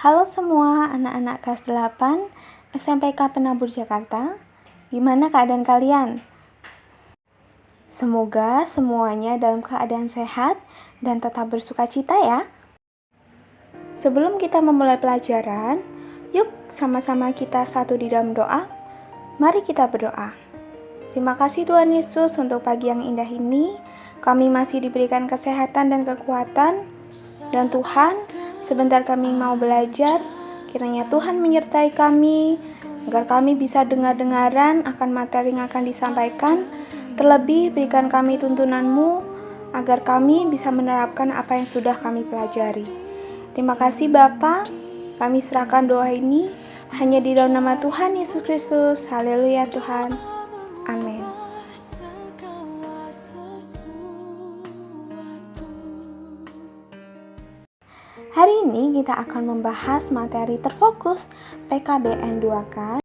Halo semua anak-anak kelas 8 SMPK Penabur Jakarta. Gimana keadaan kalian? Semoga semuanya dalam keadaan sehat dan tetap bersukacita ya. Sebelum kita memulai pelajaran, yuk sama-sama kita satu di dalam doa. Mari kita berdoa. Terima kasih Tuhan Yesus untuk pagi yang indah ini. Kami masih diberikan kesehatan dan kekuatan. Dan Tuhan, sebentar kami mau belajar, kiranya Tuhan menyertai kami, agar kami bisa dengar-dengaran akan materi yang akan disampaikan. Terlebih berikan kami tuntunan-Mu, agar kami bisa menerapkan apa yang sudah kami pelajari. Terima kasih Bapa, kami serahkan doa ini hanya di dalam nama Tuhan Yesus Kristus. Haleluya Tuhan. Amin. Hari ini kita akan membahas materi terfokus PKBN 2K.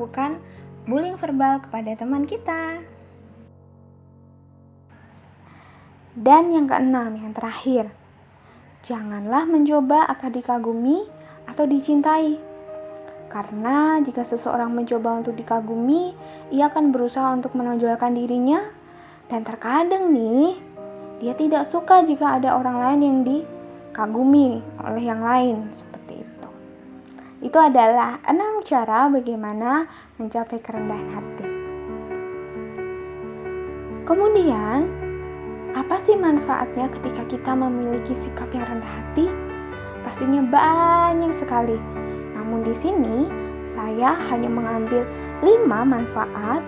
melakukan bullying verbal kepada teman kita. Dan yang keenam, yang terakhir, janganlah mencoba agar dikagumi atau dicintai. Karena jika seseorang mencoba untuk dikagumi, ia akan berusaha untuk menonjolkan dirinya, dan terkadang nih, dia tidak suka jika ada orang lain yang dikagumi oleh yang lain, seperti itu. Itu adalah 6 cara bagaimana mencapai kerendahan hati. Kemudian, apa sih manfaatnya ketika kita memiliki sikap yang rendah hati? Pastinya banyak sekali. Namun di sini saya hanya mengambil 5 manfaat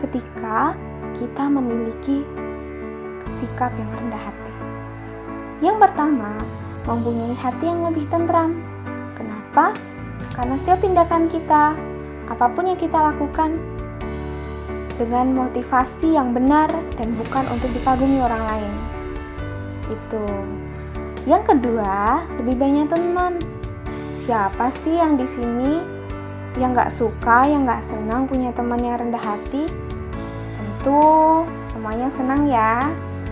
ketika kita memiliki sikap yang rendah hati. Yang pertama, mempunyai hati yang lebih tentram. Kenapa? Karena setiap tindakan kita, apapun yang kita lakukan, dengan motivasi yang benar dan bukan untuk dikagumi orang lain. Itu. Yang kedua, lebih banyak teman. Siapa sih yang di sini yang gak suka, yang gak senang punya teman yang rendah hati? Tentu semuanya senang ya,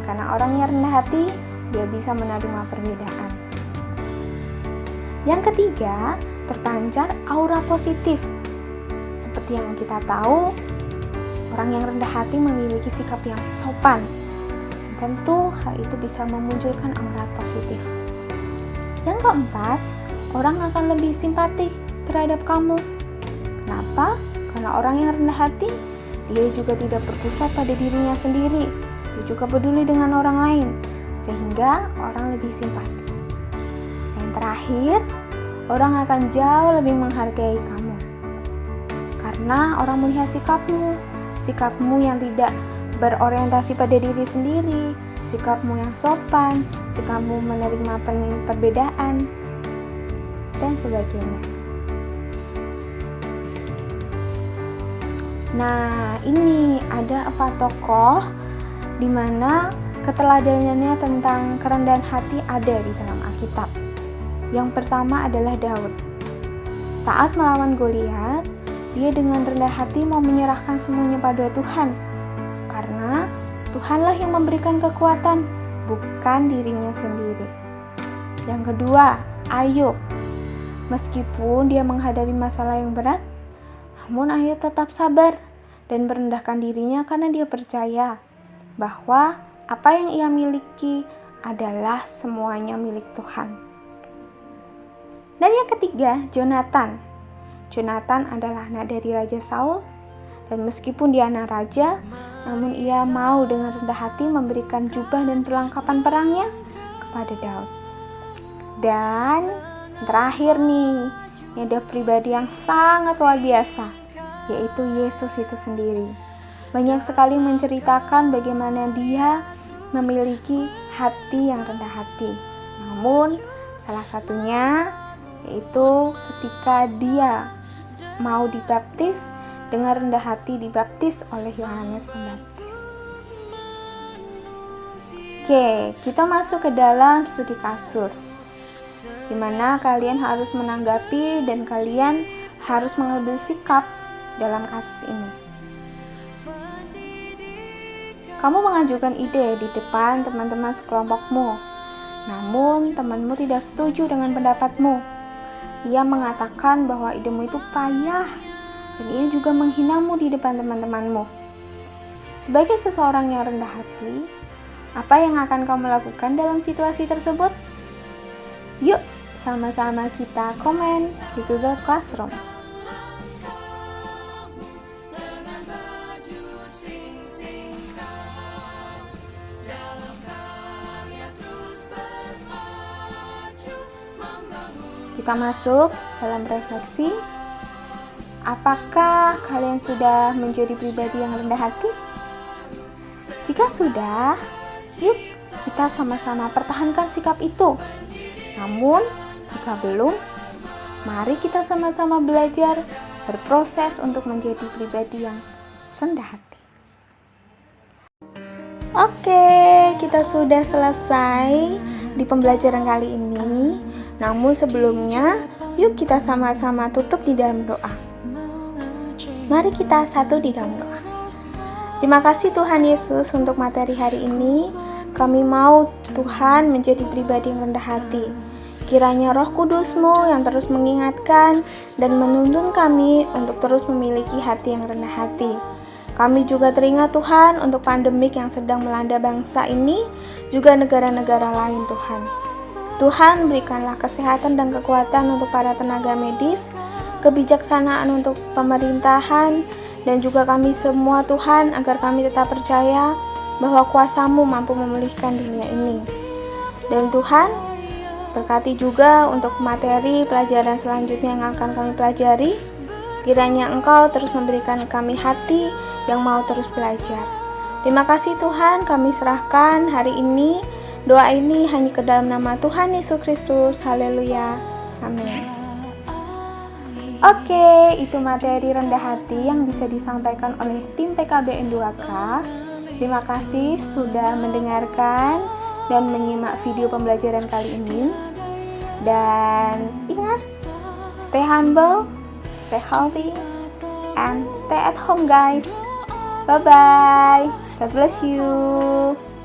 karena orang yang rendah hati, dia bisa menerima perbedaan. Yang ketiga, terpancar aura positif. Seperti yang kita tahu, orang yang rendah hati memiliki sikap yang sopan. Tentu hal itu bisa memunculkan aura positif. Yang keempat, orang akan lebih simpatik terhadap kamu. Kenapa? Karena orang yang rendah hati, dia juga tidak berpusat pada dirinya sendiri. Dia juga peduli dengan orang lain, sehingga orang lebih simpati. Yang terakhir, orang akan jauh lebih menghargai kamu. Karena orang melihat sikapmu yang tidak berorientasi pada diri sendiri, sikapmu yang sopan, sikapmu menerima perbedaan, dan sebagainya. Nah, ini ada 4 tokoh di mana keteladanannya tentang kerendahan hati ada di dalam Alkitab. Yang pertama adalah Daud. Saat melawan Goliat, dia dengan rendah hati mau menyerahkan semuanya pada Tuhan. Karena Tuhanlah yang memberikan kekuatan, bukan dirinya sendiri. Yang kedua, Ayub. Meskipun dia menghadapi masalah yang berat, namun Ayub tetap sabar dan merendahkan dirinya karena dia percaya bahwa apa yang ia miliki adalah semuanya milik Tuhan. Dan yang ketiga, Jonatan. Jonatan adalah anak dari Raja Saul, dan meskipun dia anak raja, namun ia mau dengan rendah hati memberikan jubah dan perlengkapan perangnya kepada Daud. Dan terakhir nih, ini ada pribadi yang sangat luar biasa, yaitu Yesus itu sendiri. Banyak sekali menceritakan bagaimana dia memiliki hati yang rendah hati. Namun salah satunya yaitu ketika dia mau dibaptis, dengan rendah hati dibaptis oleh Yohanes Pembaptis. Oke, kita masuk ke dalam studi kasus, di mana kalian harus menanggapi dan kalian harus mengambil sikap dalam kasus ini. Kamu mengajukan ide di depan teman-teman sekelompokmu, namun temanmu tidak setuju dengan pendapatmu. Ia mengatakan bahwa idemu itu payah, dan ia juga menghinamu di depan teman-temanmu. Sebagai seseorang yang rendah hati, apa yang akan kamu lakukan dalam situasi tersebut? Yuk, sama-sama kita komen di Google Classroom. Kita masuk dalam refleksi. Apakah kalian sudah menjadi pribadi yang rendah hati? Jika sudah, yuk kita sama-sama pertahankan sikap itu. Namun, jika belum, mari kita sama-sama belajar berproses untuk menjadi pribadi yang rendah hati. Oke, kita sudah selesai di pembelajaran kali ini. Namun sebelumnya, yuk kita sama-sama tutup di dalam doa. Mari kita satu di dalam doa. Terima kasih Tuhan Yesus untuk materi hari ini. Kami mau Tuhan menjadi pribadi yang rendah hati. Kiranya Roh Kudus-Mu yang terus mengingatkan dan menuntun kami untuk terus memiliki hati yang rendah hati. Kami juga teringat Tuhan untuk pandemik yang sedang melanda bangsa ini, juga negara-negara lain Tuhan. Tuhan berikanlah kesehatan dan kekuatan untuk para tenaga medis, kebijaksanaan untuk pemerintahan, dan juga kami semua Tuhan, agar kami tetap percaya bahwa kuasa-Mu mampu memulihkan dunia ini. Dan Tuhan, berkati juga untuk materi pelajaran selanjutnya yang akan kami pelajari. Kiranya Engkau terus memberikan kami hati yang mau terus belajar. Terima kasih Tuhan, kami serahkan hari ini. Doa ini hanya ke dalam nama Tuhan Yesus Kristus. Haleluya. Amin. Oke, itu materi rendah hati yang bisa disampaikan oleh tim PKBN 2K. Terima kasih sudah mendengarkan dan menyimak video pembelajaran kali ini. Dan ingat, stay humble, stay healthy, and stay at home guys. Bye-bye. God bless you.